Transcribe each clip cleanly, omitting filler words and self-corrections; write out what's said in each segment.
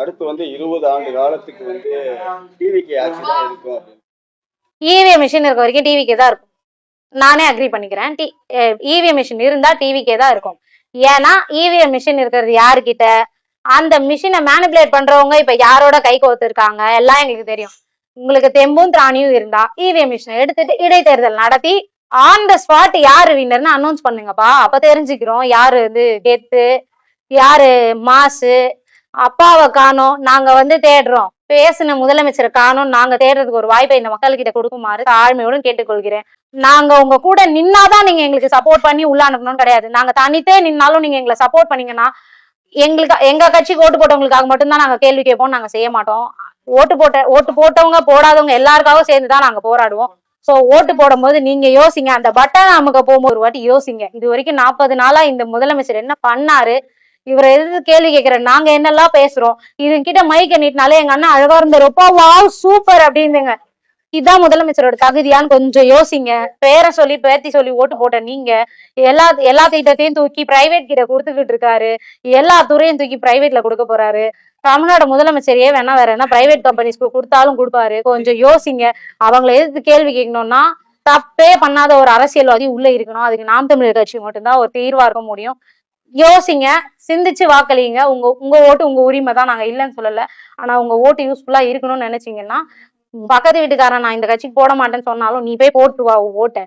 அடுத்து 20 ஆண்டு காலத்துக்கு டிவிக்கு ஆட்சி தான் இருக்கும். இவிஎம் மிஷின் இருக்க வரைக்கும் டிவிக்கே தான் இருக்கும். நானே அக்ரி பண்ணிக்கிறேன். இவிஎம் மிஷின் இருந்தா டிவிக்கே தான் இருக்கும். ஏன்னா இவிஎம் மிஷின் இருக்கிறது யாருக்கிட்ட, அந்த மிஷினை மேனிபுலேட் பண்றவங்க இப்ப யாரோட கை கோர்த்துருக்காங்க எல்லாம் எங்களுக்கு தெரியும். உங்களுக்கு தெம்பும் திராணியும் இருந்தா இவிஎம் மிஷினை எடுத்துட்டு இடைத்தேர்தல் நடத்தி ஆன் த ஸ்பாட் யாரு வின்னர்னு அனௌன்ஸ் பண்ணுங்கப்பா. அப்ப தெரிஞ்சுக்கிறோம் யாரு கெத்து, யாரு மாசு. அப்பாவை காணோம், நாங்க தேடுறோம். பேசின முதலமைச்சரை காணோம், நாங்க தேடுறதுக்கு ஒரு வாய்ப்பை இந்த மக்கள்கிட்ட கொடுக்குமாறு தாழ்மையோடு கேட்டுக்கொள்கிறேன். நாங்க உங்க கூட நின்னாதான் நீங்க எங்களுக்கு சப்போர்ட் பண்ணி உள்ள அனுப்பணும்னு கிடையாது. நாங்க தனித்தே நின்னாலும் நீங்க எங்களை சப்போர்ட் பண்ணீங்கன்னா எங்க கட்சிக்கு ஓட்டு போட்டவங்களுக்காக மட்டும்தான் நாங்க கேள்வி கேட்போம். நாங்க செய்ய மாட்டோம். ஓட்டு போட்டவங்க போடாதவங்க எல்லாருக்காகவும் சேர்ந்துதான் நாங்க போராடுவோம். சோ ஓட்டு போடும் போது நீங்க யோசிங்க, அந்த பட்டன் நமக்கு போகும்போது ஒரு வாட்டி யோசிங்க. இது வரைக்கும் 40 நாளா இந்த முதலமைச்சர் என்ன பண்ணாரு, இவரை எதிர்த்து கேள்வி கேட்கிற நாங்க என்னெல்லாம் பேசுறோம். இதுகிட்ட மைக்க நீட்டினாலே எங்க அண்ணன் அழகா இருந்தப்பா வாவ் சூப்பர் அப்படின்னுங்க. இதான் முதலமைச்சரோட தகுதியான்னு கொஞ்சம் யோசிங்க. பேரை சொல்லி பேத்தி சொல்லி ஓட்டு போட்ட நீங்க எல்லா திட்டத்தையும் தூக்கி பிரைவேட் கிட்ட கொடுத்துக்கிட்டு இருக்காரு. எல்லா துறையும் தூக்கி பிரைவேட்ல கொடுக்க போறாரு. தமிழ்நாடு முதலமைச்சரையே வேணா வேற என்ன பிரைவேட் கம்பெனிஸ்க்கு கொடுத்தாலும் கொடுப்பாரு. கொஞ்சம் யோசிங்க. அவங்களை எதிர்த்து கேள்வி கேட்கணும்னா தப்பே பண்ணாத ஒரு அரசியல்வாதி உள்ள இருக்கணும். அதுக்கு நாம் தமிழர் கட்சி மட்டும்தான் ஒரு தீர்வா இருக்க முடியும். யோசிங்க, சிந்திச்சு வாக்களிங்க. உங்க ஓட்டு உங்க உரிமை தான், நாங்க இல்லைன்னு சொல்லல. ஆனா உங்க ஓட்டு யூஸ்ஃபுல்லா இருக்கணும்னு நினைச்சீங்கன்னா பக்கத்து வீட்டுக்காரன் நான் இந்த கட்சிக்கு போட மாட்டேன்னு சொன்னாலும் நீ போய் போட்டுருவா ஓட்ட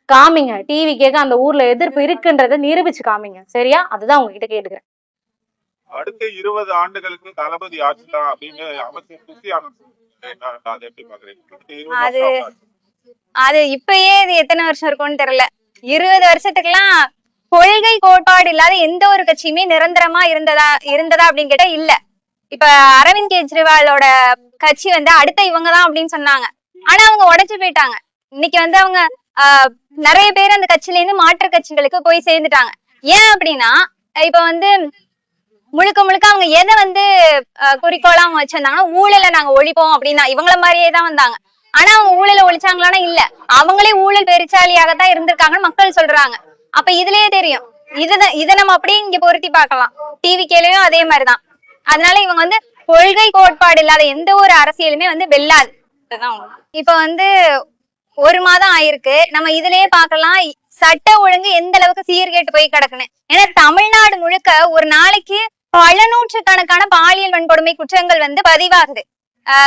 காமிங்க. டிவி கேட்க அந்த ஊர்ல எதிர்ப்பு இருக்குன்றத நிரூபிச்சு காமிங்க. சரியா? அதுதான் உங்ககிட்ட கேட்டுக்கிறேன். அடுத்த 20 ஆண்டுகளுக்கு தளபதி ஆட்சி தான் அப்படின்னு அமைச்சர் அது இப்பயே இது எத்தனை வருஷம் இருக்கும்னு தெரியல. 20 வருஷத்துக்குலாம் கொள்கை கோட்பாடு இல்லாத எந்த ஒரு கட்சியுமே நிரந்தரமா இருந்ததா அப்படின்னு கேட்டா இல்ல. இப்ப அரவிந்த் கெஜ்ரிவாலோட கட்சி அடுத்த இவங்கதான் அப்படின்னு சொன்னாங்க. ஆனா அவங்க உடைச்சு போயிட்டாங்க. இன்னைக்கு அவங்க நிறைய பேர் அந்த கட்சியில இருந்து மாற்று கட்சிகளுக்கு போய் சேர்ந்துட்டாங்க. ஏன் அப்படின்னா இப்ப முழுக்க முழுக்க அவங்க எதை குறிக்கோளா அவங்க வச்சிருந்தாங்கன்னா ஊழலை நாங்க ஒழிப்போம் அப்படின்னா இவங்கள மாதிரியே தான் வந்தாங்க. ஆனா அவங்க ஊழலை ஒழிச்சாங்களான்னா இல்ல, அவங்களே ஊழல் பெருச்சாலியாகத்தான் இருந்திருக்காங்கன்னு மக்கள் சொல்றாங்க. அப்ப இதுலயே தெரியும். இதை நம்ம அப்படியே இங்க பொருத்தி பார்க்கலாம். டிவி கேளையும் அதே மாதிரிதான். அதனால இவங்க கொள்கை கோட்பாடு இல்லாத எந்த ஒரு அரசியலுமே வெல்லாது. இப்ப 1 மாதம் ஆயிருக்கு. நம்ம இதுலயே பாக்கலாம் சட்ட ஒழுங்கு எந்த அளவுக்கு சீர்கேட்டு போய் கிடக்குன்னு. ஏன்னா தமிழ்நாடு முழுக்க ஒரு நாளைக்கு பல நூற்றுக்கணக்கான பாலியல் வன்கொடுமை குற்றங்கள் பதிவாகுது.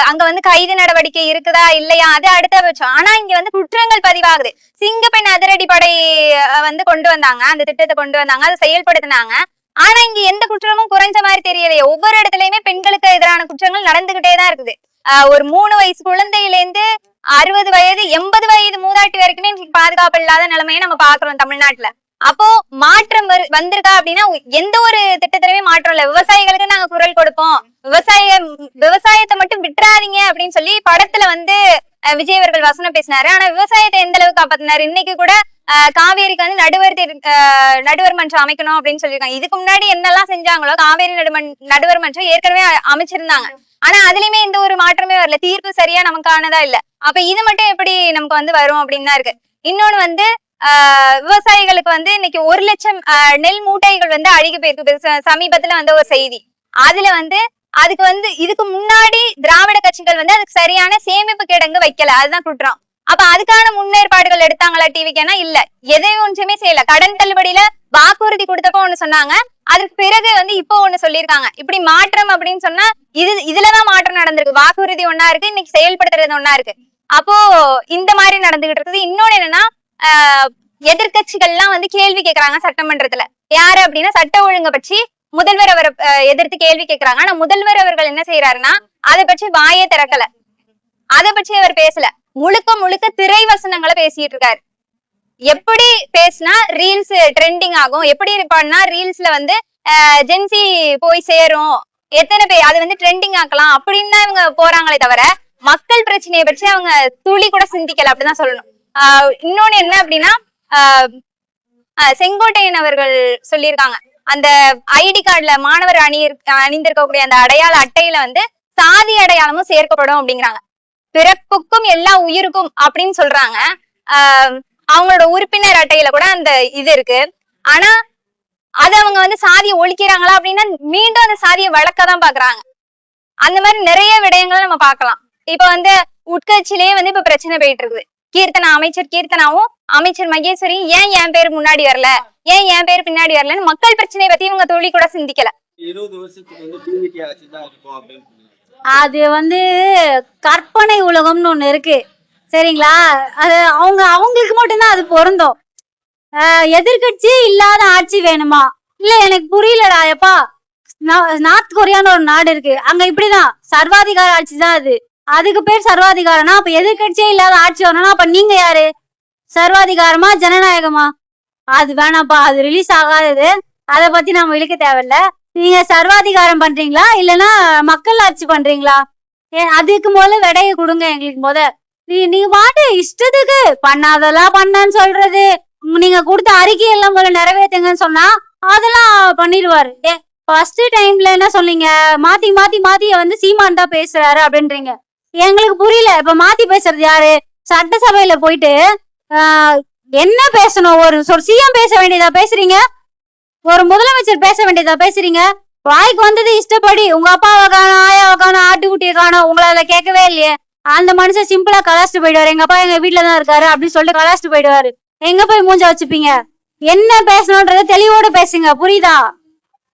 அங்க கைது நடவடிக்கை இருக்குதா இல்லையா அது அடுத்த பட்சம். ஆனா இங்க குற்றங்கள் பதிவாகுது. சிங்கப்பெண் அதிரடி படை கொண்டு வந்தாங்க, அந்த திட்டத்தை கொண்டு வந்தாங்க, அதை செயல்படுத்தினாங்க. ஆனா இங்க எந்த குற்றமும் குறைஞ்ச மாதிரி தெரியலையே. ஒவ்வொரு இடத்துலயுமே பெண்களுக்கு எதிரான குற்றங்கள் நடந்துகிட்டே தான் இருக்குது. ஒரு 3 வயசு குழந்தையில இருந்து 60 வயது 80 வயது மூதாட்டி வரைக்குமே பாதுகாப்பு இல்லாத நிலைமையை நம்ம பாக்குறோம் தமிழ்நாட்டுல. அப்போ மாற்றம் வந்திருக்கா அப்படின்னா எந்த ஒரு திட்டத்திலுமே மாற்றம் இல்ல. விவசாயிகளுக்கு நாங்க குரல் கொடுப்போம், விவசாயத்தை மட்டும் விட்டுறாதீங்க அப்படின்னு சொல்லி படத்துல விஜய் அவர்கள் வசனம் பேசினாரு. ஆனா விவசாயத்தை எந்த அளவுக்கு காப்பாத்தினாரு? இன்னைக்கு கூட காவேரிக்கு நடுவர் மன்றம் அமைக்கணும் அப்படின்னு சொல்லியிருக்காங்க. இதுக்கு முன்னாடி என்னெல்லாம் செஞ்சாங்களோ காவேரி நடுவர் மன்றம் ஏற்கனவே அமைச்சிருந்தாங்க. ஆனா அதுலயுமே எந்த ஒரு மாற்றமே வரல. தீர்ப்பு சரியா நமக்கானதா இல்ல. அப்ப இது மட்டும் எப்படி நமக்கு வரும் அப்படின்னு தான் இருக்கு. இன்னொன்னு விவசாயிகளுக்கு இன்னைக்கு 1 லட்சம் நெல் மூட்டைகள் அழுகி போயிருக்கு. சமீபத்துல ஒரு செய்தி. அதுல அதுக்கு இதுக்கு முன்னாடி திராவிட கட்சிகள் அதுக்கு சரியான சேமிப்பு கிடங்கு வைக்கல. அதுதான் குற்றம். அப்ப அதுக்கான முன்னேற்பாடுகள் எடுத்தாங்களா டிவிக்குன்னா இல்ல, எதையும் ஒன்றுமே செய்யல. கடன் தள்ளுபடியில வாக்குறுதி கொடுத்தப்ப ஒண்ணு சொன்னாங்க, அதுக்கு பிறகு இப்போ ஒண்ணு சொல்லியிருக்காங்க. இப்படி மாற்றம் அப்படின்னு சொன்னா இதுலதான் மாற்றம் நடந்திருக்கு. வாக்குறுதி ஒன்னா இருக்கு, இன்னைக்கு செயல்படுத்துறது ஒன்னா இருக்கு. அப்போ இந்த மாதிரி நடந்துகிட்டு இருக்குது. இன்னொன்னு என்னன்னா எதிர்கட்சிகள்லாம் கேள்வி கேட்கறாங்க சட்டமன்றத்துல. யாரு அப்படின்னா சட்ட ஒழுங்கை பற்றி முதல்வர் அவரை எதிர்த்து கேள்வி கேட்கறாங்க. ஆனா முதல்வர் அவர்கள் என்ன செய்யறாருன்னா அதை பற்றி வாயே திறக்கல, அதை பற்றி அவர் பேசல. முழுக்க முழுக்க திரை வசனங்களை பேசிட்டு இருக்காரு. எப்படி பேசினா ரீல்ஸ் ட்ரெண்டிங் ஆகும், எப்படி பண்ணா ரீல்ஸ்ல ஜென்சி போய் சேரும், எத்தனை பேர் அது ட்ரெண்டிங் ஆக்கலாம் அப்படின்னு தான் இவங்க போறாங்களே தவிர மக்கள் பிரச்சனையை பற்றி அவங்க துளி கூட சிந்திக்கல அப்படிதான் சொல்லணும். இன்னொன்னு என்ன அப்படின்னா செங்கோட்டையன் அவர்கள் சொல்லியிருக்காங்க, அந்த ஐடி கார்டுல மாணவர் அணிந்திருக்கக்கூடிய அந்த அடையாள அட்டையில சாதி அடையாளமும் சேர்க்கப்படும் அப்படிங்கிறாங்க. பிறப்புக்கும் எல்லா உயிருக்கும் அப்படின்னு சொல்றாங்க. அவங்களோட உறுப்பினர் அட்டையில கூட அந்த இது இருக்கு. ஆனா அது அவங்க சாதியை ஒழிக்கிறாங்களா அப்படின்னா மீண்டும் அந்த சாதியை வளர்க்கதான் பாக்குறாங்க. அந்த மாதிரி நிறைய விடயங்களை நம்ம பார்க்கலாம். இப்ப வந்து உட்கட்சியிலேயே வந்து இப்ப பிரச்சனை போயிட்டு இருக்குது. அமைச்சர் கீர்த்தனாவும் அமைச்சர் மகேஸ்வரியும் ஏன் என் பேர் முன்னாடி வரல, ஏன் என் பேர் பின்னாடி வரலன்னு மக்கள் பிரச்சனையை பத்தி இவங்க துளி கூட சிந்திக்கல. 20 வருஷத்துக்கு வந்து டிவிக்கு ஆட்சி தான் இருக்கும் அப்படின்னு அது வந்து கற்பனை உலகம்னு ஒண்ணு இருக்கு சரிங்களா. அது அவங்களுக்கு மட்டும்தான் அது பொருந்தும். எதிர்கட்சியே இல்லாத ஆட்சி வேணுமா? இல்ல எனக்கு புரியலடா. எப்பா நார்த் கொரியான்னு ஒரு நாடு இருக்கு, அங்க இப்படிதான் சர்வாதிகார ஆட்சி தான் அது. அதுக்கு பேர் சர்வாதிகாரம்னா அப்ப எதிர்கட்சியே இல்லாத ஆட்சி வரணும்னா அப்ப நீங்க யாரு? சர்வாதிகாரமா ஜனநாயகமா? அது வேணாப்பா, அது ரிலீஸ் ஆகாதது, அதை பத்தி நம்ம இழுக்க தேவையில்ல. நீங்க சர்வாதிகாரம் பண்றீங்களா இல்லைன்னா மக்கள் ஆட்சி பண்றீங்களா? அதுக்கு முதல்ல விடைய கொடுங்க எங்களுக்கு. நீங்க பாட்டு இஷ்டத்துக்கு பண்ணாதெல்லாம் பண்ணன்னு சொல்றது, நீங்க கொடுத்த அறிக்கை எல்லாம் முதல்ல நிறைவேற்றுங்கன்னு சொன்னா அதெல்லாம் பண்ணிடுவாரு. ஃபர்ஸ்ட் டைம்ல என்ன சொன்னீங்க, மாத்தி மாத்தி மாத்தி வந்து சீமான் தான் பேசுறாரு அப்படின்றீங்க. எங்களுக்கு புரியல. இப்ப மாத்தி பேசுறது யாரு? சட்டசபையில போயிட்டு என்ன பேசணும்? ஒரு சிஎம் பேச வேண்டியதா பேசுறீங்க, ஒரு முதலமைச்சர் பேச வேண்டியதா பேசுறீங்க. வாய்க்கு வந்தது இஷ்டப்படி உங்க அப்பாவை காணும், ஆயாவை காணும், ஆட்டுக்குட்டியை காணும், உங்களால கேட்கவே இல்லையே. அந்த மனுஷன் சிம்பிளா கலாச்சிட்டு போயிடுவாரு. எங்க அப்பா எங்க வீட்டுலதான் இருக்காரு அப்படின்னு சொல்லிட்டு கலாச்சிட்டு போயிடுவாரு. எங்க போய் மூஞ்ச வச்சுப்பீங்க? என்ன பேசணும்ன்றத தெளிவோட பேசுங்க, புரியுதா?